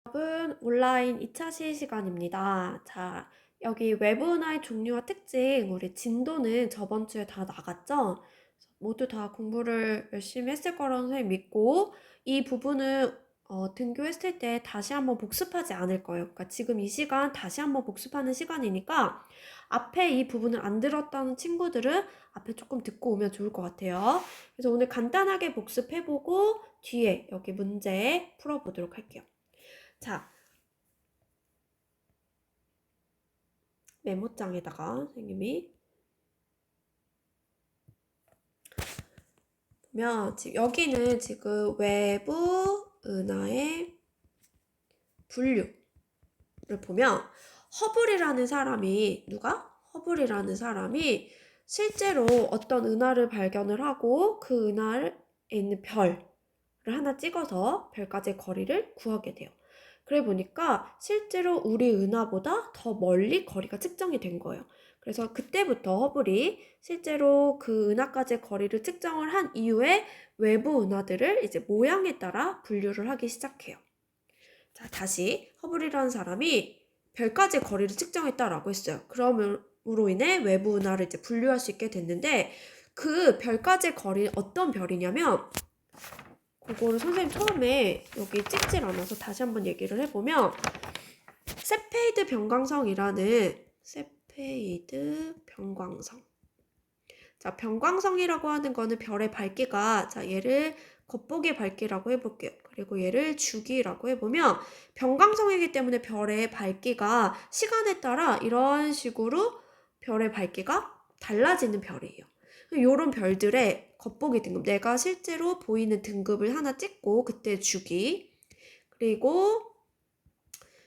여러분, 온라인 2차 시의 시간입니다. 자, 여기 외부 은하의 종류와 특징, 우리 진도는 저번 주에 다 나갔죠? 모두 다 공부를 열심히 했을 거라는 선생님 믿고, 이 부분은 등교했을 때 다시 한번 복습하지 않을 거예요. 그러니까 지금 이 시간 다시 한번 복습하는 시간이니까, 앞에 이 부분을 안 들었다는 친구들은 앞에 조금 듣고 오면 좋을 것 같아요. 그래서 오늘 간단하게 복습해보고, 뒤에 여기 문제 풀어보도록 할게요. 자, 메모장에다가 선생님이 보면 지금 여기는 지금 외부 은하의 분류를 보면 허블이라는 사람이 허블이라는 사람이 실제로 어떤 은하를 발견을 하고 그 은하에 있는 별을 하나 찍어서 별까지의 거리를 구하게 돼요. 그래 보니까 실제로 우리 은하보다 더 멀리 거리가 측정이 된 거예요. 그래서 그때부터 허블이 실제로 그 은하까지의 거리를 측정을 한 이후에 외부 은하들을 이제 모양에 따라 분류를 하기 시작해요. 자, 다시 허블이라는 사람이 별까지의 거리를 측정했다라고 했어요. 그럼으로 인해 외부 은하를 이제 분류할 수 있게 됐는데 그 별까지의 거리는 어떤 별이냐면 그거를 선생님 처음에 여기 찍질 않아서 다시 한번 얘기를 해보면 세페이드 변광성. 자, 변광성이라고 하는 거는 별의 밝기가, 자, 얘를 겉보기 밝기라고 해볼게요. 그리고 얘를 주기라고 해보면 변광성이기 때문에 별의 밝기가 시간에 따라 이런 식으로 별의 밝기가 달라지는 별이에요. 요런 별들의 겉보기 등급, 내가 실제로 보이는 등급을 하나 찍고 그때 주기, 그리고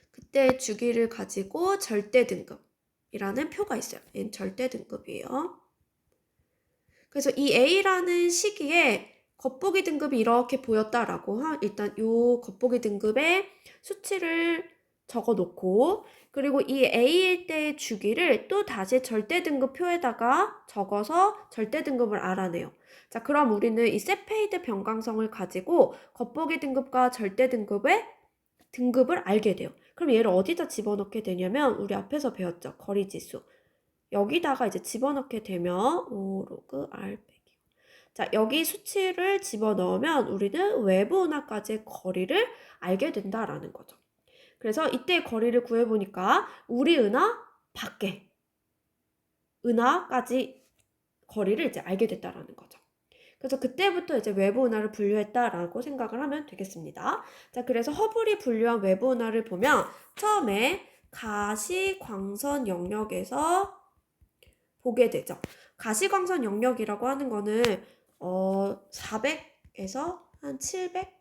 그때 주기를 가지고 절대 등급이라는 표가 있어요. 얘는 절대 등급이에요. 그래서 이 A라는 시기에 겉보기 등급이 이렇게 보였다라고 일단 요 겉보기 등급의 수치를 적어 놓고, 그리고 이 A일 때의 주기를 또 다시 절대 등급 표에다가 적어서 절대 등급을 알아내요. 자, 그럼 우리는 이 세페이드 변광성을 가지고 겉보기 등급과 절대 등급의 등급을 알게 돼요. 그럼 얘를 어디다 집어넣게 되냐면 우리 앞에서 배웠죠. 거리지수. 여기다가 이제 집어넣게 되면 5 로그 R 빼기. 자, 여기 수치를 집어넣으면 우리는 외부 은하까지의 거리를 알게 된다라는 거죠. 그래서 이때 거리를 구해보니까 우리 은하 밖에 은하까지 거리를 이제 알게 됐다라는 거죠. 그래서 그때부터 이제 외부 은하를 분류했다라고 생각을 하면 되겠습니다. 자, 그래서 허블이 분류한 외부 은하를 보면 처음에 가시광선 영역에서 보게 되죠. 가시광선 영역이라고 하는 거는 400에서 한 700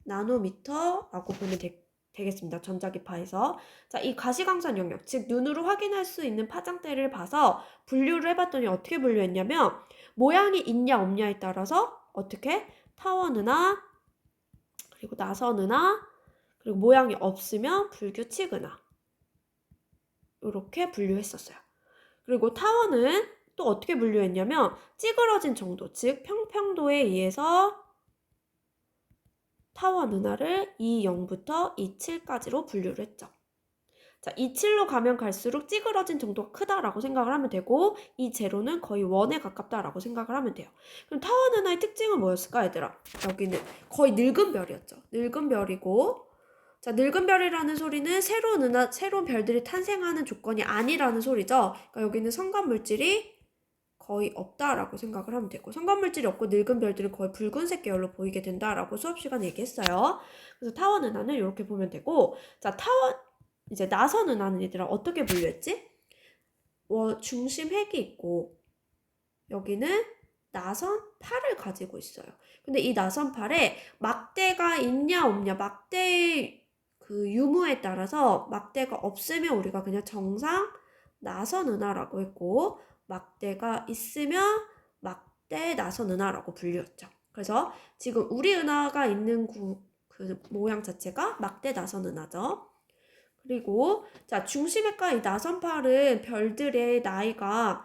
나노미터라고 보면 되겠습니다. 전자기파에서. 자, 이 가시광선 영역, 즉 눈으로 확인할 수 있는 파장대를 봐서 분류를 해봤더니 어떻게 분류했냐면 모양이 있냐 없냐에 따라서 어떻게 타원은하, 그리고 나선은하, 그리고 모양이 없으면 불규칙 은하 이렇게 분류했었어요. 그리고 타원은 또 어떻게 분류했냐면 찌그러진 정도, 즉 평평도에 의해서 타원 은하를 E0부터 E7까지로 분류를 했죠. 자, E7로 가면 갈수록 찌그러진 정도가 크다라고 생각을 하면 되고 E0는 거의 1에 가깝다라고 생각을 하면 돼요. 그럼 타원 은하의 특징은 뭐였을까, 얘들아? 여기는 거의 늙은 별이었죠. 늙은 별이고, 자, 늙은 별이라는 소리는 새로운 별들이 탄생하는 조건이 아니라는 소리죠. 그러니까 여기는 성간 물질이 거의 없다라고 생각을 하면 되고, 성간물질이 없고 늙은 별들은 거의 붉은색 계열로 보이게 된다라고 수업 시간에 얘기했어요. 그래서 타원 은하는 이렇게 보면 되고, 자, 이제 나선 은하는 얘들아 어떻게 분류했지? 중심 핵이 있고 여기는 나선팔을 가지고 있어요. 근데 이 나선팔에 막대가 있냐 없냐, 막대의 그 유무에 따라서 막대가 없으면 우리가 그냥 정상 나선 은하라고 했고, 막대가 있으면 막대 나선 은하라고 불렸죠. 그래서 지금 우리 은하가 있는 그 모양 자체가 막대 나선 은하죠. 그리고 자, 중심핵과 이 나선팔은 별들의 나이가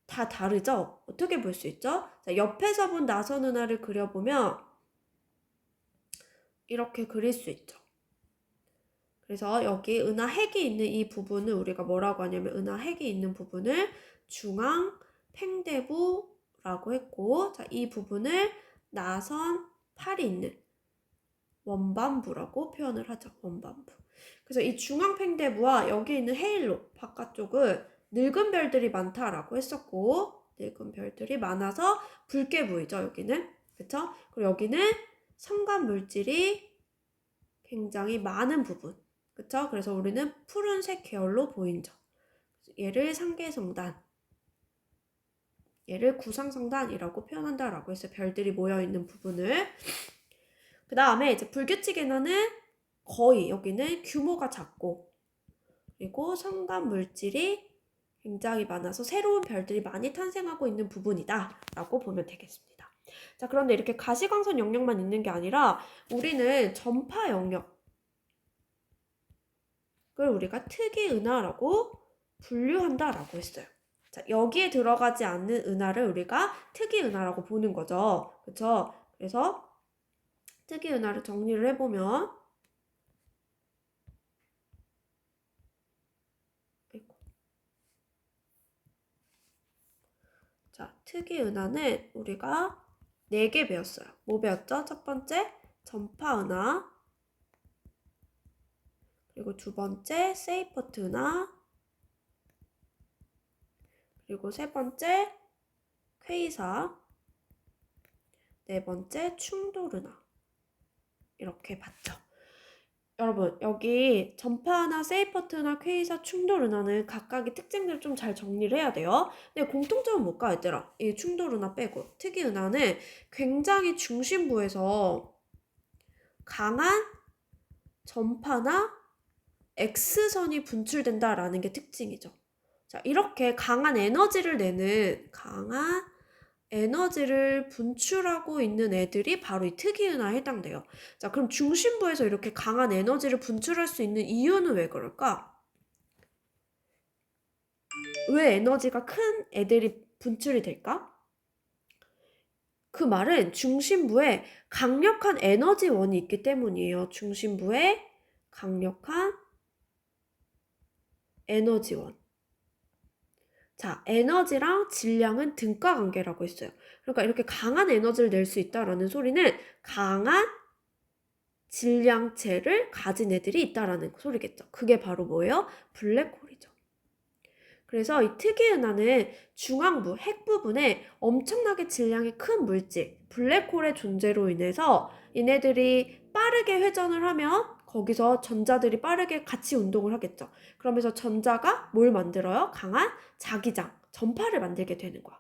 다 다르죠? 어떻게 볼 수 있죠? 자, 옆에서 본 나선 은하를 그려보면 이렇게 그릴 수 있죠. 그래서 여기 은하핵이 있는 이 부분을 우리가 뭐라고 하냐면 은하핵이 있는 부분을 중앙 팽대부라고 했고, 자, 이 부분을 나선 팔이 있는 원반부라고 표현을 하죠. 원반부. 그래서 이 중앙 팽대부와 여기 있는 헤일로 바깥쪽은 늙은 별들이 많다라고 했었고, 늙은 별들이 많아서 붉게 보이죠. 여기는. 그쵸? 그리고 여기는 성간 물질이 굉장히 많은 부분. 그쵸? 그래서 우리는 푸른색 계열로 보인죠. 얘를 상계성단, 얘를 구상성단이라고 표현한다라고 했어요. 별들이 모여있는 부분을. 그 다음에 이제 불규칙 엔화는 거의 여기는 규모가 작고, 그리고 성간 물질이 굉장히 많아서 새로운 별들이 많이 탄생하고 있는 부분이다 라고 보면 되겠습니다. 자, 그런데 이렇게 가시광선 영역만 있는 게 아니라 우리는 전파 영역을 우리가 특이은하라고 분류한다라고 했어요. 자, 여기에 들어가지 않는 은하를 우리가 특이은하라고 보는 거죠. 그쵸? 그래서 특이은하를 정리를 해보면, 자, 특이은하는 우리가 4개 배웠어요. 뭐 배웠죠? 첫 번째, 전파은하. 그리고 두 번째, 세이퍼트은하. 그리고 세 번째, 퀘이사. 네 번째, 충돌은하. 이렇게 봤죠. 여러분, 여기 전파은하, 세이퍼트은하, 퀘이사, 충돌은하는 각각의 특징들을 좀 잘 정리를 해야 돼요. 근데 공통점은 뭘까, 얘들아? 이 충돌은하 빼고. 특이은하는 굉장히 중심부에서 강한 전파나 X선이 분출된다라는 게 특징이죠. 자, 이렇게 강한 에너지를 분출하고 있는 애들이 바로 이 특이은하에 해당돼요. 자, 그럼 중심부에서 이렇게 강한 에너지를 분출할 수 있는 이유는 왜 그럴까? 왜 에너지가 큰 애들이 분출이 될까? 그 말은 중심부에 강력한 에너지원이 있기 때문이에요. 중심부에 강력한 에너지원. 자, 에너지랑 질량은 등가 관계라고 했어요. 그러니까 이렇게 강한 에너지를 낼 수 있다라는 소리는 강한 질량체를 가진 애들이 있다라는 소리겠죠. 그게 바로 뭐예요? 블랙홀이죠. 그래서 이 특이은하는 중앙부, 핵 부분에 엄청나게 질량이 큰 물질, 블랙홀의 존재로 인해서 얘네들이 빠르게 회전을 하면 거기서 전자들이 빠르게 같이 운동을 하겠죠. 그러면서 전자가 뭘 만들어요? 강한 자기장, 전파를 만들게 되는 거야.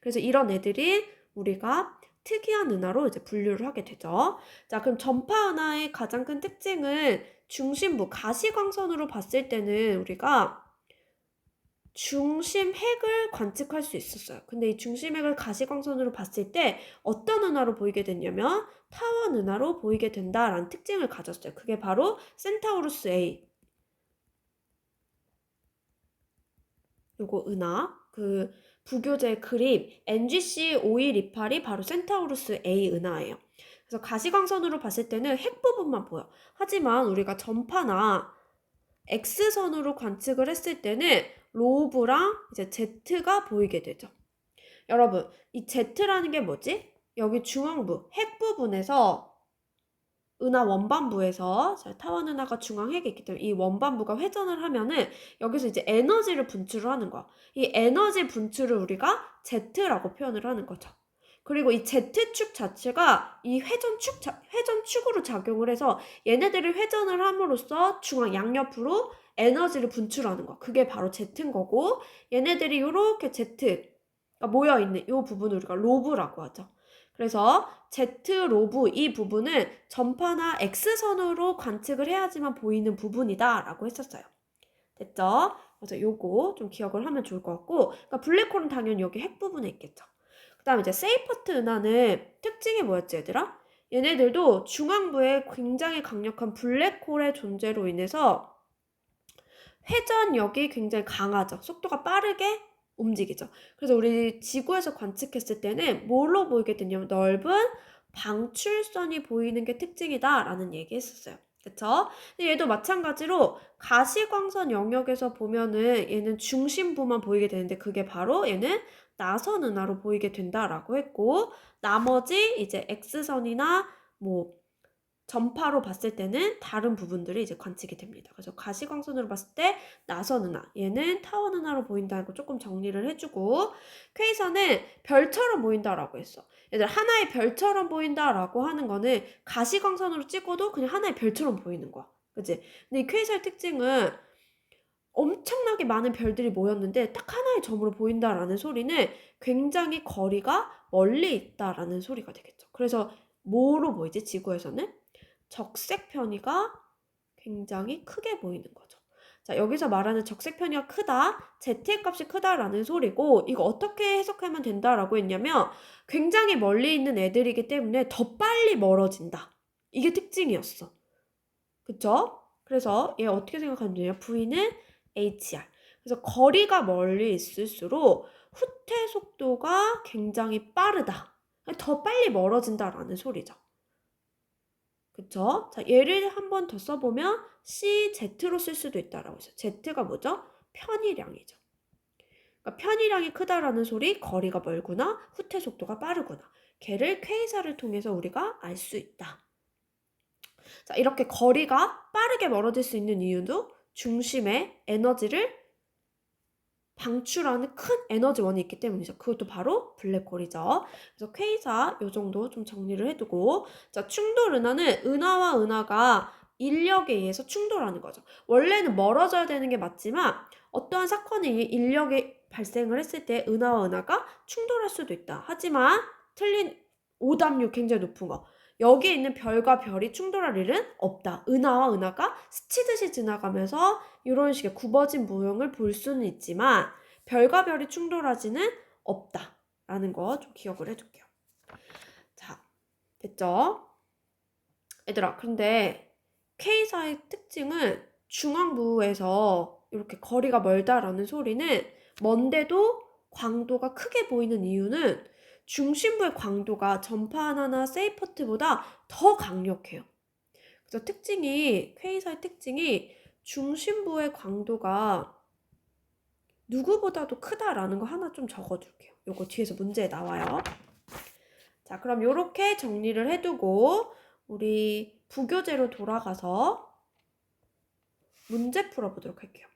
그래서 이런 애들이 우리가 특이한 은하로 이제 분류를 하게 되죠. 자, 그럼 전파 은하의 가장 큰 특징은 중심부, 가시광선으로 봤을 때는 우리가 중심핵을 관측할 수 있었어요. 근데 이 중심핵을 가시광선으로 봤을 때 어떤 은하로 보이게 됐냐면 타원 은하로 보이게 된다라는 특징을 가졌어요. 그게 바로 센타우루스 A. 요거 은하, 그 부교재 그림 NGC 5128이 바로 센타우루스 A 은하예요. 그래서 가시광선으로 봤을 때는 핵 부분만 보여. 하지만 우리가 전파나 X선으로 관측을 했을 때는 로브랑 이제 Z가 보이게 되죠. 여러분, 이 Z라는 게 뭐지? 여기 중앙부, 핵 부분에서 은하 원반부에서 타원 은하가 중앙핵에 있기 때문에 이 원반부가 회전을 하면은 여기서 이제 에너지를 분출을 하는 거야. 이 에너지 분출을 우리가 Z라고 표현을 하는 거죠. 그리고 이 Z축 자체가 이 회전축으로 작용을 해서 얘네들이 회전을 함으로써 중앙 양옆으로 에너지를 분출하는 거. 그게 바로 Z인 거고, 얘네들이 이렇게 Z가 모여있는 이 부분을 우리가 로브라고 하죠. 그래서 Z 로브 이 부분은 전파나 X선으로 관측을 해야지만 보이는 부분이다 라고 했었어요. 됐죠? 그래서 요거 좀 기억을 하면 좋을 것 같고, 그러니까 블랙홀은 당연히 여기 핵 부분에 있겠죠. 그 다음에 이제 세이퍼트 은하는 특징이 뭐였지 얘들아? 얘네들도 중앙부에 굉장히 강력한 블랙홀의 존재로 인해서 회전력이 굉장히 강하죠. 속도가 빠르게 움직이죠. 그래서 우리 지구에서 관측했을 때는 뭘로 보이게 되냐면 넓은 방출선이 보이는 게 특징이다 라는 얘기 했었어요. 그쵸? 근데 얘도 마찬가지로 가시광선 영역에서 보면은 얘는 중심부만 보이게 되는데 그게 바로 얘는 나선 은하로 보이게 된다라고 했고, 나머지 이제 X선이나 뭐 전파로 봤을 때는 다른 부분들이 이제 관측이 됩니다. 그래서 가시광선으로 봤을 때 나선 은하, 얘는 타원 은하로 보인다는 거 조금 정리를 해주고, K선은 별처럼 보인다라고 했어. 얘들 하나의 별처럼 보인다라고 하는 거는 가시광선으로 찍어도 그냥 하나의 별처럼 보이는 거야. 그치? 근데 이 K선의 특징은 엄청나게 많은 별들이 모였는데 딱 하나의 점으로 보인다라는 소리는 굉장히 거리가 멀리 있다라는 소리가 되겠죠. 그래서 뭐로 보이지? 지구에서는 적색 편이가 굉장히 크게 보이는 거죠. 자, 여기서 말하는 적색 편이가 크다, Z의 값이 크다라는 소리고, 이거 어떻게 해석하면 된다라고 했냐면 굉장히 멀리 있는 애들이기 때문에 더 빨리 멀어진다. 이게 특징이었어. 그쵸? 그래서 얘 어떻게 생각하면 되냐? V는 HR. 그래서 거리가 멀리 있을수록 후퇴 속도가 굉장히 빠르다. 더 빨리 멀어진다라는 소리죠. 그쵸? 자, 얘를 한 번 더 써보면 CZ로 쓸 수도 있다라고 했어요. Z가 뭐죠? 편의량이죠. 그러니까 편의량이 크다라는 소리, 거리가 멀구나, 후퇴 속도가 빠르구나. 걔를 K사를 통해서 우리가 알 수 있다. 자, 이렇게 거리가 빠르게 멀어질 수 있는 이유도 중심에 에너지를 방출하는 큰 에너지원이 있기 때문이죠. 그것도 바로 블랙홀이죠. 그래서 K사 요 정도 좀 정리를 해두고, 자, 충돌 은하는 은하와 은하가 인력에 의해서 충돌하는 거죠. 원래는 멀어져야 되는 게 맞지만 어떠한 사건이 인력이 발생을 했을 때 은하와 은하가 충돌할 수도 있다. 하지만 틀린 오답률 굉장히 높은 거. 여기에 있는 별과 별이 충돌할 일은 없다. 은하와 은하가 스치듯이 지나가면서 이런 식의 굽어진 모형을 볼 수는 있지만 별과 별이 충돌하지는 없다라는 거 좀 기억을 해둘게요. 자, 됐죠? 얘들아, 근데 K사의 특징은 중앙부에서 이렇게 거리가 멀다라는 소리는 먼데도 광도가 크게 보이는 이유는 중심부의 광도가 전파 하나나 세이퍼트보다 더 강력해요. 그래서 K사의 특징이 중심부의 광도가 누구보다도 크다라는 거 하나 좀 적어둘게요. 요거 뒤에서 문제에 나와요. 자, 그럼 요렇게 정리를 해두고 우리 부교재로 돌아가서 문제 풀어보도록 할게요.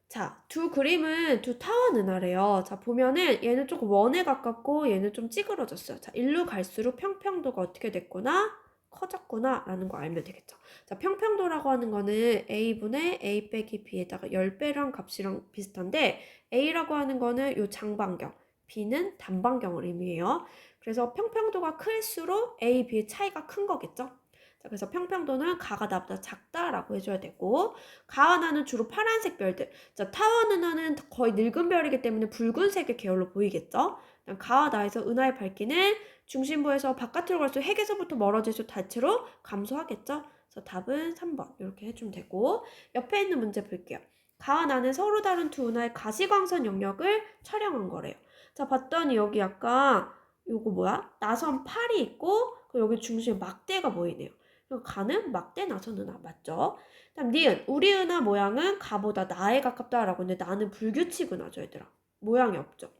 자, 두 그림은 두 타원 은하래요. 자, 보면은 얘는 조금 원에 가깝고 얘는 좀 찌그러졌어요. 자, 일로 갈수록 평평도가 어떻게 됐구나? 커졌구나 라는 거 알면 되겠죠. 자, 평평도라고 하는 거는 A분의 A 빼기 B에다가 10배랑 값이랑 비슷한데 A라고 하는 거는 요 장반경, B는 단반경을 의미해요. 그래서 평평도가 클수록 A, B의 차이가 큰 거겠죠. 자, 그래서 평평도는 가가 나보다 작다라고 해줘야 되고, 가와 나는 주로 파란색 별들. 자, 타원 은하는 거의 늙은 별이기 때문에 붉은색의 계열로 보이겠죠. 가와 나에서 은하의 밝기는 중심부에서 바깥으로 갈수록 핵에서부터 멀어질수록 대체로 감소하겠죠. 그래서 답은 3번 이렇게 해주면 되고, 옆에 있는 문제 볼게요. 가와 나는 서로 다른 두 은하의 가시광선 영역을 촬영한 거래요. 자, 봤더니 여기 약간 요거 뭐야? 나선 팔이 있고 여기 중심에 막대가 보이네요. 가는 막대 나선 은하 맞죠? 다음 니은 우리 은하 모양은 가보다 나에 가깝다라고 했는데 나는 불규칙 은하죠 얘들아. 모양이 없죠.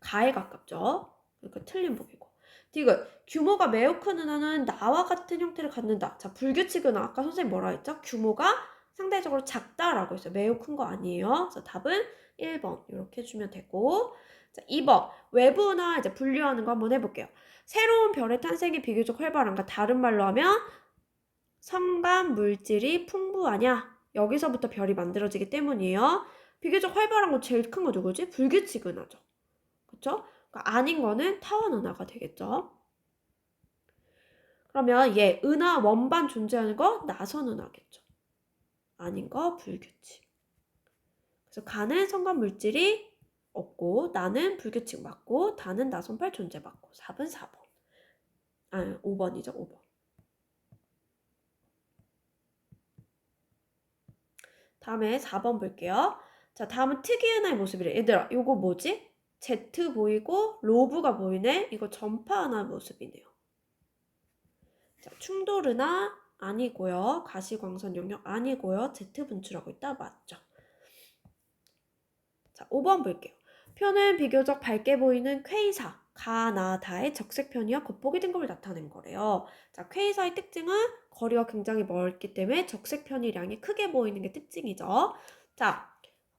가에 가깝죠. 그러니까 틀린 보기고. 디귿 규모가 매우 큰 은하는 나와 같은 형태를 갖는다. 자, 불규칙 은하 아까 선생님 뭐라 했죠? 규모가 상대적으로 작다라고 했어요. 매우 큰 거 아니에요. 그래서 답은 1번 이렇게 해주면 되고, 자, 2번 외부 은하 이제 분류하는 거 한번 해볼게요. 새로운 별의 탄생이 비교적 활발한가? 다른 말로 하면 성간 물질이 풍부하냐? 여기서부터 별이 만들어지기 때문이에요. 비교적 활발한 거 제일 큰 거 누구지? 불규칙 은하죠. 그쵸? 그러니까 아닌 거는 타원 은하가 되겠죠. 그러면 얘 은하 원반 존재하는 거 나선 은하겠죠. 아닌 거 불규칙. 그래서 가는 성간 물질이 없고 나는 불규칙 맞고 다는 나선팔 존재 맞고 4번 4번. 아, 5번이죠. 5번. 다음에 4번 볼게요. 자, 다음은 특이은하의 모습이래. 얘들아, 요거 뭐지? Z 보이고 로브가 보이네. 이거 전파은하 모습이네요. 자, 충돌은하, 아니고요. 가시광선 영역 아니고요. Z 분출하고 있다. 맞죠? 자, 5번 볼게요. 표는 비교적 밝게 보이는 퀘이사, 가나다의 적색편이와 겉보기 등급을 나타낸 거래요. 자, 퀘이사의 특징은 거리가 굉장히 멀기 때문에 적색 편이량이 크게 보이는 게 특징이죠. 자,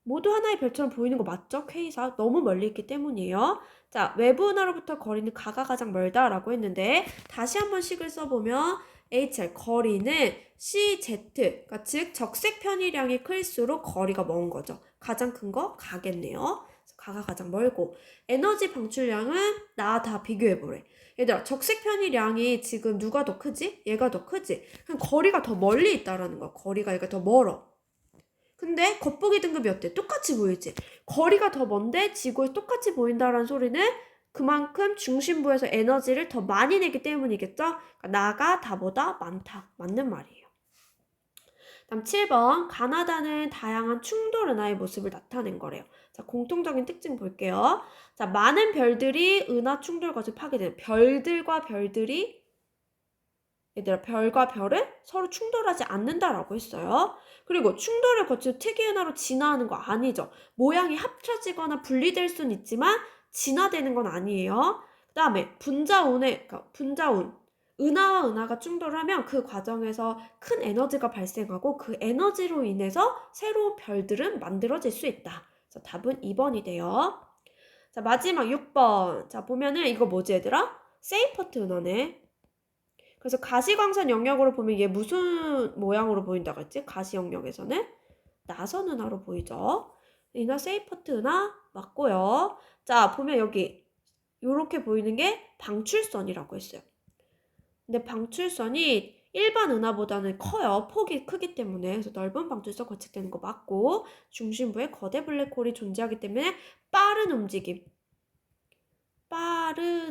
모두 하나의 별처럼 보이는 거 맞죠? 퀘이사 너무 멀리 있기 때문이에요. 자, 외부 은하로부터 거리는 가가 가장 멀다라고 했는데 다시 한번 식을 써보면 HR 거리는 CZ, 그러니까 즉 적색 편이량이 클수록 거리가 먼 거죠. 가장 큰 거 가겠네요. 가가 가장 멀고 에너지 방출량은 나 다 비교해보래. 얘들아 적색 편이량이 지금 누가 더 크지? 얘가 더 크지? 그럼 거리가 더 멀리 있다라는 거야. 거리가 얘가 더 멀어. 근데 겉보기 등급이 어때? 똑같이 보이지? 거리가 더 먼데 지구에 똑같이 보인다라는 소리는 그만큼 중심부에서 에너지를 더 많이 내기 때문이겠죠? 그러니까 나가 다보다 많다. 맞는 말이에요. 다음 7번 가나다는 다양한 충돌 은하의 모습을 나타낸 거래요. 자, 공통적인 특징 볼게요. 자, 많은 별들이 은하 충돌 것을 파괴되는 별들과 별들이 얘들아 별과 별은 서로 충돌하지 않는다라고 했어요. 그리고 충돌을 거쳐 특이은하로 진화하는 거 아니죠. 모양이 합쳐지거나 분리될 수는 있지만 진화되는 건 아니에요. 그 다음에 분자운 은하와 은하가 충돌하면 그 과정에서 큰 에너지가 발생하고 그 에너지로 인해서 새로운 별들은 만들어질 수 있다. 그래서 답은 2번이 돼요. 자, 마지막 6번. 자, 보면은 이거 뭐지 얘들아? 세이퍼트 은하네. 그래서 가시광선 영역으로 보면 얘 무슨 모양으로 보인다고 했지? 가시 영역에서는 나선 은하로 보이죠. 이나 세이퍼트 은하 맞고요. 자, 보면 여기 이렇게 보이는 게 방출선이라고 했어요. 근데 방출선이 일반 은하보다는 커요. 폭이 크기 때문에. 그래서 넓은 방출선 관측되는 거 맞고 중심부에 거대 블랙홀이 존재하기 때문에 빠른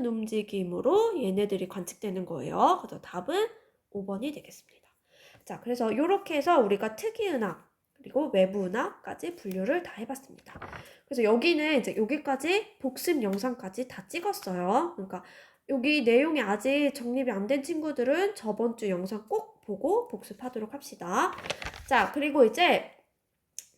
움직임으로 얘네들이 관측되는 거예요. 그래서 답은 5번이 되겠습니다. 자, 그래서 이렇게 해서 우리가 특이은하 그리고 외부은하까지 분류를 다 해봤습니다. 그래서 여기는 이제 여기까지 복습 영상까지 다 찍었어요. 그러니까 여기 내용이 아직 정립이 안 된 친구들은 저번 주 영상 꼭 보고 복습하도록 합시다. 자, 그리고 이제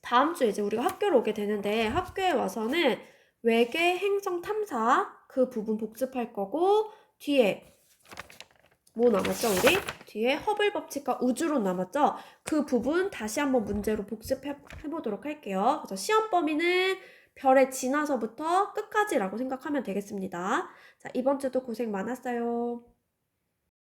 다음 주에 이제 우리가 학교로 오게 되는데 학교에 와서는 외계 행성 탐사 그 부분 복습할 거고 뒤에 뭐 남았죠 우리? 뒤에 허블 법칙과 우주론 남았죠? 그 부분 다시 한번 문제로 복습해보도록 할게요. 그래서 시험 범위는 별의 지나서부터 끝까지라고 생각하면 되겠습니다. 자, 이번 주도 고생 많았어요.